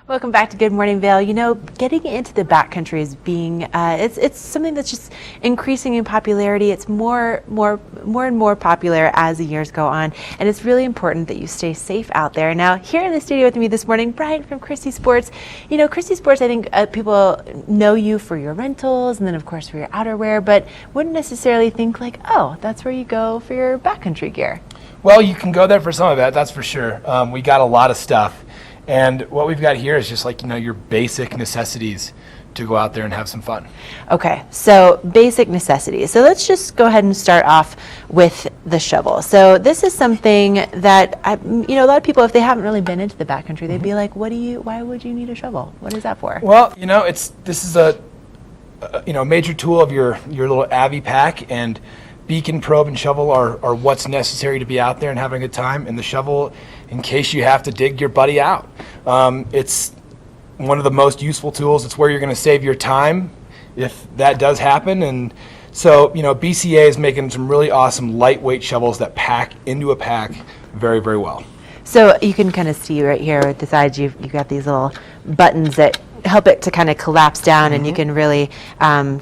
Welcome back to Good Morning Vail. You know, getting into the backcountry is being it's something that's just increasing in popularity. It's more and more popular as the years go on, and it's really important that you stay safe out there. Now, here in the studio with me this morning, Bryant from Christy Sports. You know, Christy Sports, I think people know you for your rentals, and then of course for your outerwear, but wouldn't necessarily think like, oh, that's where you go for your backcountry gear. Well, you can go there for some of that, that's for sure. We got a lot of stuff. And what we've got here is just like, your basic necessities to go out there and have some fun. Okay, so basic necessities. So let's just go ahead and start off with the shovel. So this is something that, a lot of people, if they haven't really been into the backcountry, they'd be like, why would you need a shovel? What is that for? Well, this is a major tool of your little Avi pack, and beacon, probe, and shovel are what's necessary to be out there and having a good time. And the shovel, in case you have to dig your buddy out. It's one of the most useful tools. It's where you're going to save your time if that does happen. And so, BCA is making some really awesome lightweight shovels that pack into a pack very, very well. So you can kind of see right here at the sides, you've got these little buttons that help it to kind of collapse down, and you can really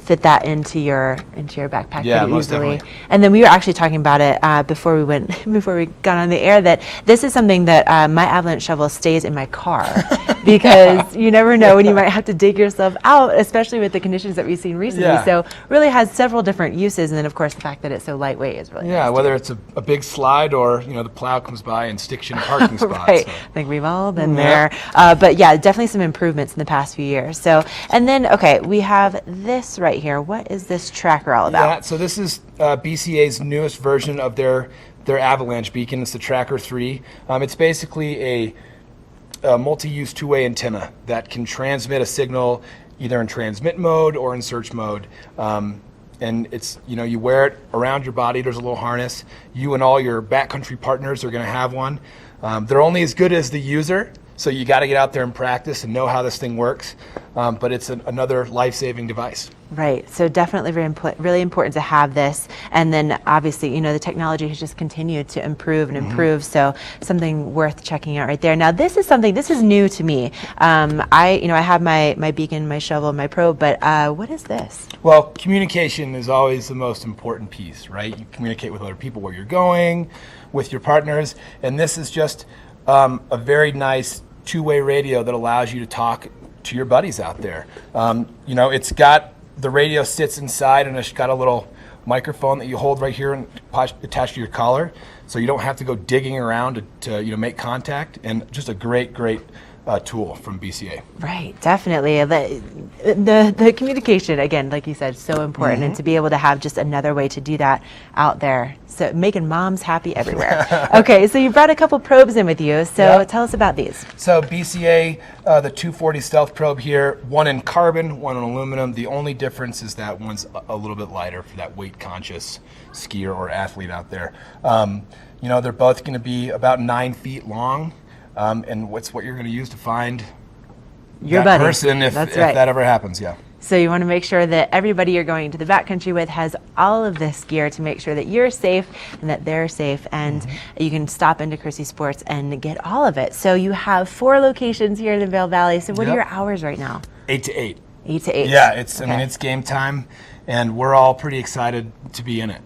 fit that into your backpack pretty easily. Definitely. And then we were actually talking about it before we got on the air, that this is something that my avalanche shovel stays in my car because you never know when you might have to dig yourself out, especially with the conditions that we've seen recently. Yeah. So really has several different uses, and then of course the fact that it's so lightweight is really nice whether too. it's a big slide or the plow comes by and sticks you in a parking spot. Right. So. I think we've all been there. But yeah, definitely some improvements in the past few years. So, and then, okay, we have this right here. What is this tracker all about? Yeah, so this is BCA's newest version of their avalanche beacon. It's the Tracker 3. It's basically a multi-use two-way antenna that can transmit a signal either in transmit mode or in search mode. And it's, you wear it around your body. There's a little harness. You and all your backcountry partners are going to have one. They're only as good as the user, so you got to get out there and practice and know how this thing works. But it's another life-saving device. Right. So definitely really important to have this. And then obviously, the technology has just continued to improve and improve. So something worth checking out right there. Now, this is new to me. I have my beacon, my shovel, my probe, but what is this? Well, communication is always the most important piece, right? You communicate with other people where you're going, with your partners, and this is just a very nice two-way radio that allows you to talk to your buddies out there. It's got, the radio sits inside, and it's got a little microphone that you hold right here and attach to your collar, so you don't have to go digging around to make contact. And just a great tool from BCA. Right, definitely. The communication, again, like you said, so important, and to be able to have just another way to do that out there. So making moms happy everywhere. Okay, so you brought a couple probes in with you, so tell us about these. So BCA, the 240 Stealth probe here, one in carbon, one in aluminum. The only difference is that one's a little bit lighter for that weight-conscious skier or athlete out there. They're both going to be about 9 feet long. And what's what you're going to use to find your that buddy. Person if that ever happens, So you want to make sure that everybody you're going to the backcountry with has all of this gear to make sure that you're safe and that they're safe, and you can stop into Christy Sports and get all of it. So you have 4 locations here in the Vail Valley. So what are your hours right now? 8 to 8. 8 to 8. Yeah, it's game time, and we're all pretty excited to be in it,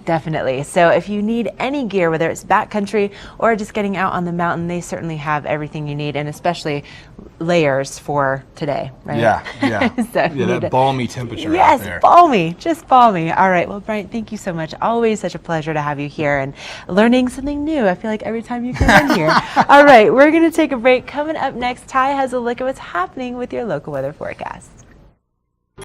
Definitely. So if you need any gear, whether it's backcountry or just getting out on the mountain, they certainly have everything you need, and especially layers for today, right? Yeah. So that balmy temperature yes, out there. Balmy, just balmy. All right. Well, Bryant, thank you so much. Always such a pleasure to have you here and learning something new. I feel like every time you come in here. All right. We're going to take a break. Coming up next, Ty has a look at what's happening with your local weather forecast.